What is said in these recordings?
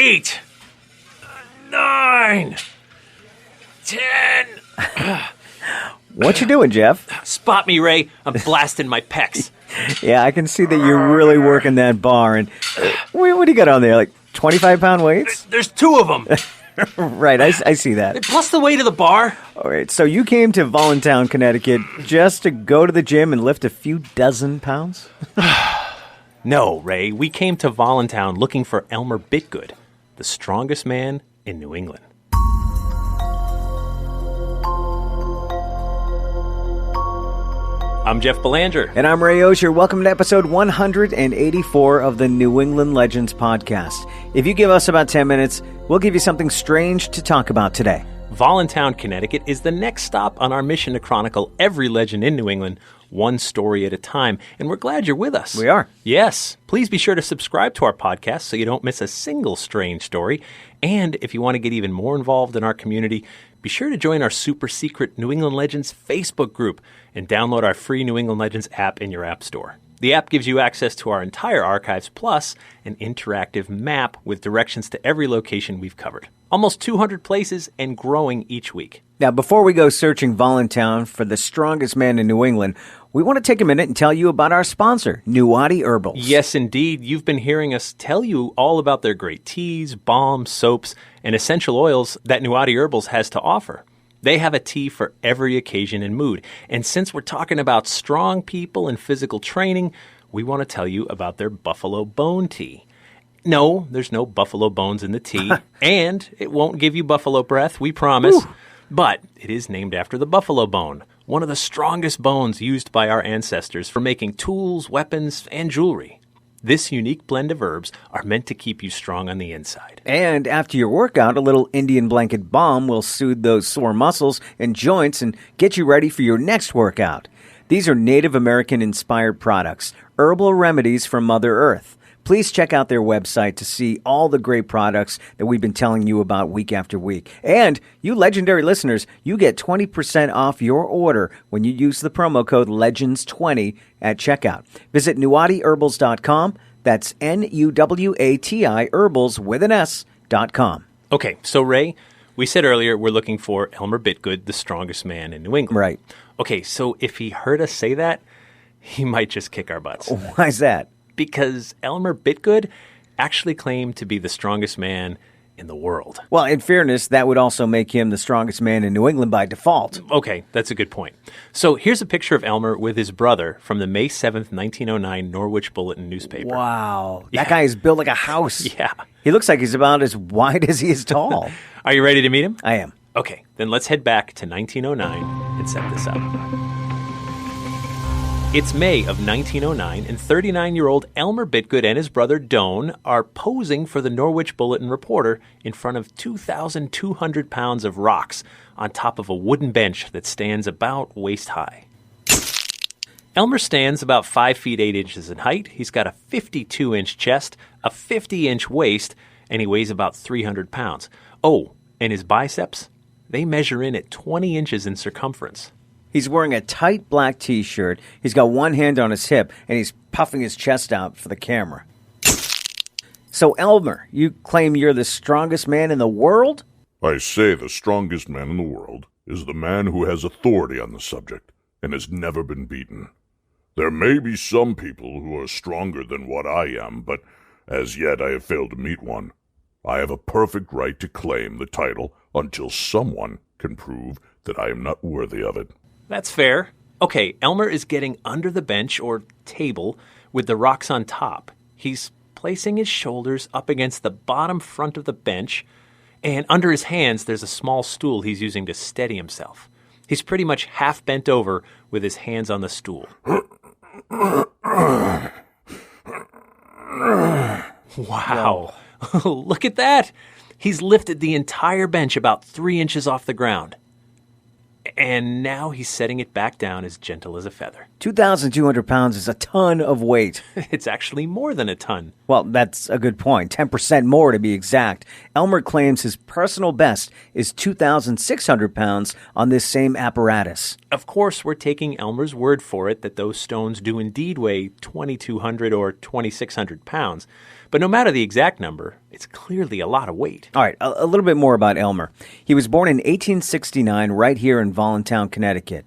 8, 9, 10. What you doing, Jeff? Spot me, Ray. I'm blasting my pecs. Yeah, I can see that you're really working that bar. And what do you got on there, like 25-pound weights? There's 2 of them. Right, I see that. Plus the weight of the bar. All right, so you came to Voluntown, Connecticut just to go to the gym and lift a few dozen pounds? No, Ray. We came to Voluntown looking for Elmer Bitgood, the strongest man in New England. I'm Jeff Belanger. And I'm Ray Auger. Welcome to episode 184 of the New England Legends podcast. If you give us about 10 minutes, we'll give you something strange to talk about today. Voluntown, Connecticut is the next stop on our mission to chronicle every legend in New England, one story at a time. And we're glad you're with us. We are. Yes. Please be sure to subscribe to our podcast so you don't miss a single strange story. And if you want to get even more involved in our community, be sure to join our super secret New England Legends Facebook group and download our free New England Legends app in your app store. The app gives you access to our entire archives plus an interactive map with directions to every location we've covered. Almost 200 places and growing each week. Now, before we go searching Voluntown for the strongest man in New England, we want to take a minute and tell you about our sponsor, Nuwadi Herbals. Yes, indeed. You've been hearing us tell you all about their great teas, balms, soaps, and essential oils that Nuwadi Herbals has to offer. They have a tea for every occasion and mood. And since we're talking about strong people and physical training, we want to tell you about their Buffalo Bone Tea. No, there's no buffalo bones in the tea, and it won't give you buffalo breath, we promise. Ooh. But it is named after the buffalo bone, one of the strongest bones used by our ancestors for making tools, weapons, and jewelry. This unique blend of herbs are meant to keep you strong on the inside. And after your workout, a little Indian blanket balm will soothe those sore muscles and joints and get you ready for your next workout. These are Native American-inspired products, herbal remedies from Mother Earth. Please check out their website to see all the great products that we've been telling you about week after week. And you legendary listeners, you get 20% off your order when you use the promo code LEGENDS20 at checkout. Visit NuwadiHerbals.com. That's NUWATI Herbals with an S.com. Okay, so Ray, we said earlier we're looking for Elmer Bitgood, the strongest man in New England. Right. Okay, so if he heard us say that, he might just kick our butts. Why's that? Because Elmer Bitgood actually claimed to be the strongest man in the world. Well, in fairness, that would also make him the strongest man in New England by default. Okay, that's a good point. So here's a picture of Elmer with his brother from the May 7th, 1909 Norwich Bulletin newspaper. Wow. That guy is built like a house. Yeah. He looks like he's about as wide as he is tall. Are you ready to meet him? I am. Okay, then let's head back to 1909 and set this up. It's May of 1909, and 39-year-old Elmer Bitgood and his brother Doane are posing for the Norwich Bulletin reporter in front of 2,200 pounds of rocks on top of a wooden bench that stands about waist high. Elmer stands about 5 feet 8 inches in height. He's got a 52-inch chest, a 50-inch waist, and he weighs about 300 pounds. Oh, and his biceps? They measure in at 20 inches in circumference. He's wearing a tight black T-shirt, he's got one hand on his hip, and he's puffing his chest out for the camera. So, Elmer, you claim you're the strongest man in the world? I say the strongest man in the world is the man who has authority on the subject and has never been beaten. There may be some people who are stronger than what I am, but as yet I have failed to meet one. I have a perfect right to claim the title until someone can prove that I am not worthy of it. That's fair. Okay, Elmer is getting under the bench or table with the rocks on top. He's placing his shoulders up against the bottom front of the bench, and under his hands there's a small stool he's using to steady himself. He's pretty much half bent over with his hands on the stool. Wow. Look at that. He's lifted the entire bench about 3 inches off the ground. And now he's setting it back down as gentle as a feather. 2,200 pounds is a ton of weight. It's actually more than a ton. Well, that's a good point. 10% more to be exact. Elmer claims his personal best is 2,600 pounds on this same apparatus. Of course, we're taking Elmer's word for it that those stones do indeed weigh 2,200 or 2,600 pounds. But no matter the exact number, it's clearly a lot of weight. All right, a little bit more about Elmer. He was born in 1869 right here in Voluntown, Connecticut.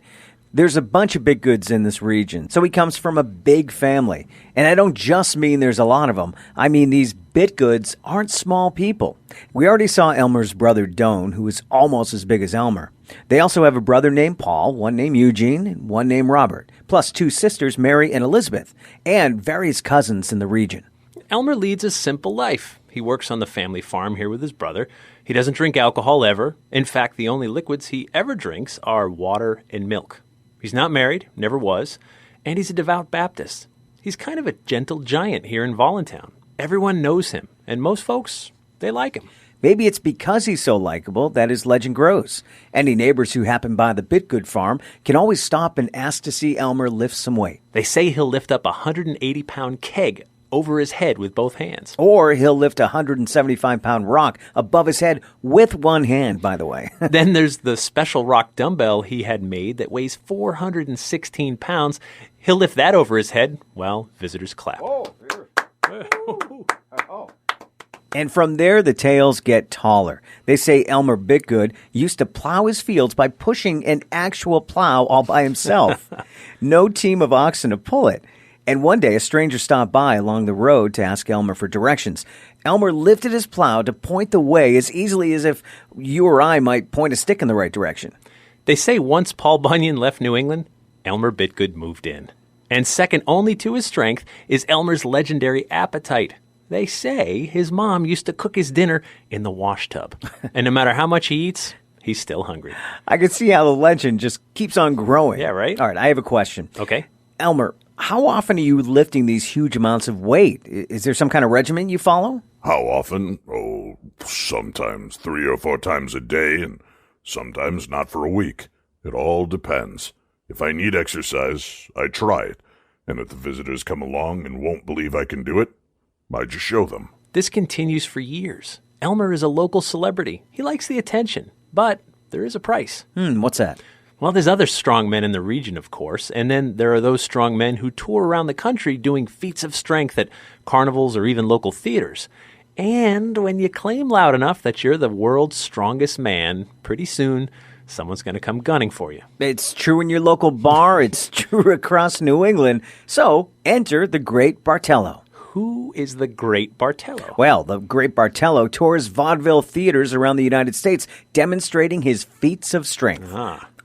There's a bunch of Bitgoods in this region, so he comes from a big family. And I don't just mean there's a lot of them. I mean these Bitgoods aren't small people. We already saw Elmer's brother Doan, who is almost as big as Elmer. They also have a brother named Paul, one named Eugene, and one named Robert, plus 2 sisters, Mary and Elizabeth, and various cousins in the region. Elmer leads a simple life. He works on the family farm here with his brother. He doesn't drink alcohol ever. In fact, the only liquids he ever drinks are water and milk. He's not married, never was, and he's a devout Baptist. He's kind of a gentle giant here in Voluntown. Everyone knows him, and most folks, they like him. Maybe it's because he's so likable that his legend grows. Any neighbors who happen by the Bitgood farm can always stop and ask to see Elmer lift some weight. They say he'll lift up a 180-pound keg over his head with both hands. Or he'll lift a 175-pound rock above his head with one hand, by the way. Then there's the special rock dumbbell he had made that weighs 416 pounds. He'll lift that over his head while visitors clap. And from there, the tales get taller. They say Elmer Bitgood used to plow his fields by pushing an actual plow all by himself. No team of oxen to pull it. And one day, a stranger stopped by along the road to ask Elmer for directions. Elmer lifted his plow to point the way as easily as if you or I might point a stick in the right direction. They say once Paul Bunyan left New England, Elmer Bitgood moved in. And second only to his strength is Elmer's legendary appetite. They say his mom used to cook his dinner in the wash tub. And no matter how much he eats, he's still hungry. I can see how the legend just keeps on growing. Yeah, right? All right, I have a question. Okay. Elmer, how often are you lifting these huge amounts of weight? Is there some kind of regimen you follow? How often? Oh, sometimes 3 or 4 times a day, and sometimes not for a week. It all depends. If I need exercise, I try it. And if the visitors come along and won't believe I can do it, I just show them. This continues for years. Elmer is a local celebrity. He likes the attention, but there is a price. What's that? Well, there's other strong men in the region, of course, and then there are those strong men who tour around the country doing feats of strength at carnivals or even local theaters. And when you claim loud enough that you're the world's strongest man, pretty soon someone's going to come gunning for you. It's true in your local bar. It's true across New England. So enter the Great Bartello. Who is the Great Bartello? Well, the Great Bartello tours vaudeville theaters around the United States, demonstrating his feats of strength.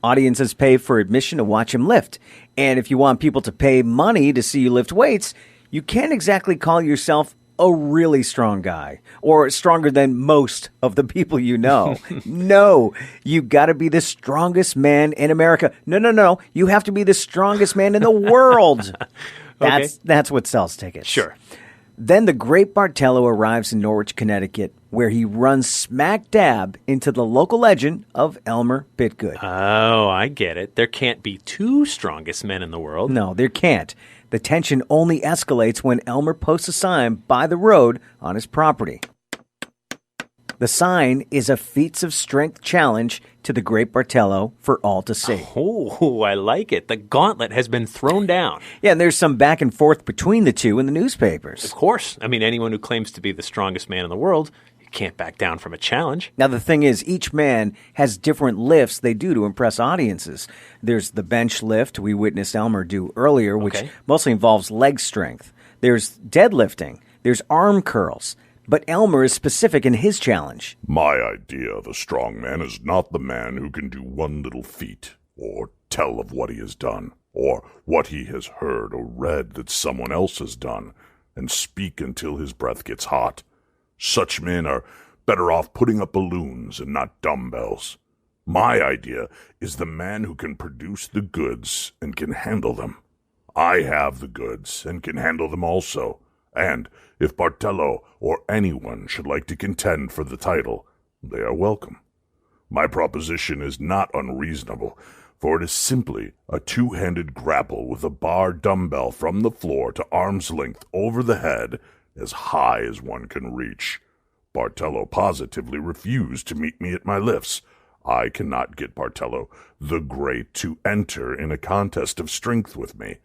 Audiences pay for admission to watch him lift. And if you want people to pay money to see you lift weights, you can't exactly call yourself a really strong guy or stronger than most of the people you know. No, you got to be the strongest man in America. No. You have to be the strongest man in the world. That's what sells tickets. Sure. Then the Great Bartello arrives in Norwich, Connecticut, where he runs smack dab into the local legend of Elmer Bitgood. Oh, I get it. There can't be 2 strongest men in the world. No, there can't. The tension only escalates when Elmer posts a sign by the road on his property. The sign is a feats of strength challenge to the Great Bartello for all to see. Oh, I like it. The gauntlet has been thrown down. Yeah, and there's some back and forth between the two in the newspapers. Of course. I mean, anyone who claims to be the strongest man in the world can't back down from a challenge. Now, the thing is, each man has different lifts they do to impress audiences. There's the bench lift we witnessed Elmer do earlier, which mostly involves leg strength. There's deadlifting. There's arm curls. But Elmer is specific in his challenge. My idea of a strong man is not the man who can do one little feat, or tell of what he has done, or what he has heard or read that someone else has done, and speak until his breath gets hot. Such men are better off putting up balloons and not dumbbells. My idea is the man who can produce the goods and can handle them. I have the goods and can handle them also. And if Bartello or anyone should like to contend for the title, they are welcome. My proposition is not unreasonable, for it is simply a 2-handed grapple with a bar dumbbell from the floor to arm's length over the head, as high as one can reach. Bartello positively refused to meet me at my lifts. I cannot get Bartello the Great to enter in a contest of strength with me.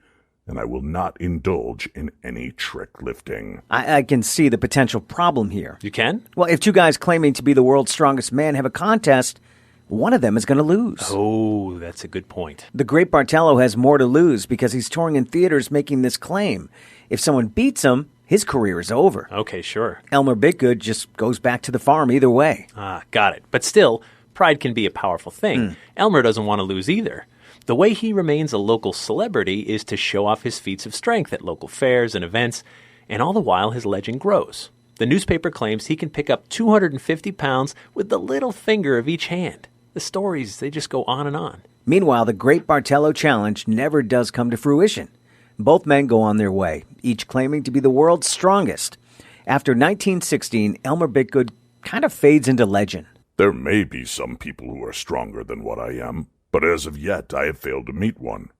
and I will not indulge in any trick lifting. I can see the potential problem here. You can? Well, if two guys claiming to be the world's strongest man have a contest, one of them is going to lose. Oh, that's a good point. The great Bartello has more to lose because he's touring in theaters making this claim. If someone beats him, his career is over. Okay, sure. Elmer Bitgood just goes back to the farm either way. Ah, got it. But still, pride can be a powerful thing. Elmer doesn't want to lose either. The way he remains a local celebrity is to show off his feats of strength at local fairs and events, and all the while his legend grows. The newspaper claims he can pick up 250 pounds with the little finger of each hand. The stories, they just go on and on. Meanwhile, the Great Bartello Challenge never does come to fruition. Both men go on their way, each claiming to be the world's strongest. After 1916, Elmer Bitgood kind of fades into legend. There may be some people who are stronger than what I am, but as of yet I have failed to meet one.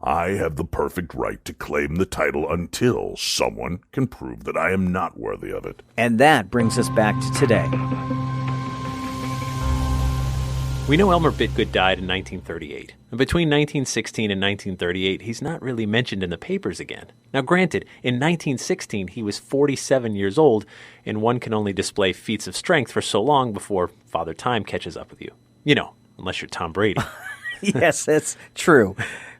I have the perfect right to claim the title until someone can prove that I am not worthy of it. And that brings us back to today. We know Elmer Bitgood died in 1938. And between 1916 and 1938, he's not really mentioned in the papers again. Now granted, in 1916 he was 47 years old, and one can only display feats of strength for so long before Father Time catches up with you. You know, unless you're Tom Brady. Yes, that's true.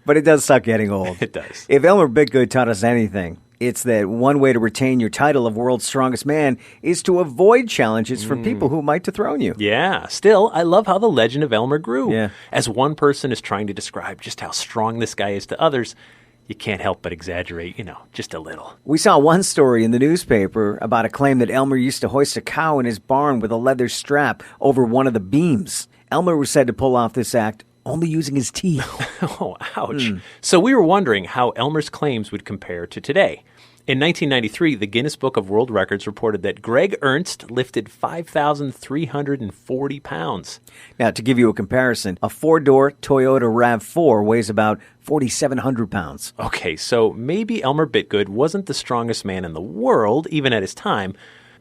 But it does suck getting old. It does. If Elmer Bitgood taught us anything, it's that one way to retain your title of world's strongest man is to avoid challenges from people who might dethrone you. Yeah. Still, I love how the legend of Elmer grew. Yeah. As one person is trying to describe just how strong this guy is to others, you can't help but exaggerate, just a little. We saw one story in the newspaper about a claim that Elmer used to hoist a cow in his barn with a leather strap over one of the beams. Elmer was said to pull off this act only using his teeth. Oh, ouch. So we were wondering how Elmer's claims would compare to today. In 1993, the Guinness Book of World Records reported that Greg Ernst lifted 5,340 pounds. Now, to give you a comparison, a four-door Toyota RAV4 weighs about 4,700 pounds. Okay, so maybe Elmer Bitgood wasn't the strongest man in the world, even at his time,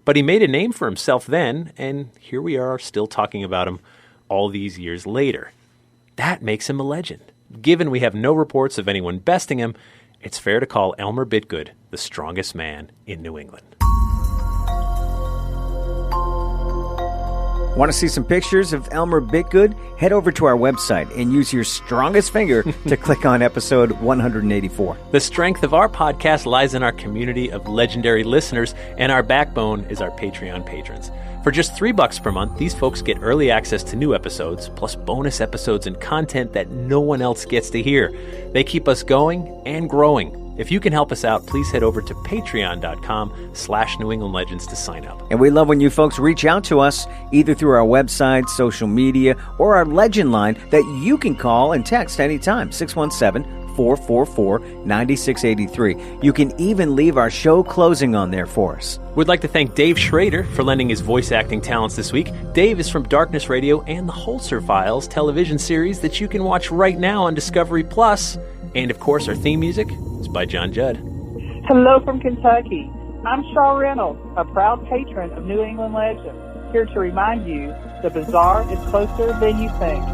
but he made a name for himself then, and here we are still talking about him all these years later. That makes him a legend. Given we have no reports of anyone besting him, it's fair to call Elmer Bitgood the strongest man in New England. Want to see some pictures of Elmer Bitgood? Head over to our website and use your strongest finger to click on episode 184. The strength of our podcast lies in our community of legendary listeners, and our backbone is our Patreon patrons. For just $3 per month, these folks get early access to new episodes, plus bonus episodes and content that no one else gets to hear. They keep us going and growing. If you can help us out, please head over to patreon.com/New England Legends to sign up. And we love when you folks reach out to us, either through our website, social media, or our legend line that you can call and text anytime, 617-444-9683. You can even leave our show closing on there for us. We'd like to thank Dave Schrader for lending his voice acting talents this week. Dave is from Darkness Radio and the Holzer Files television series that you can watch right now on Discovery Plus. And of course, our theme music is by John Judd. Hello from Kentucky. I'm Shaw Reynolds, a proud patron of New England Legends, here to remind you the bazaar is closer than you think.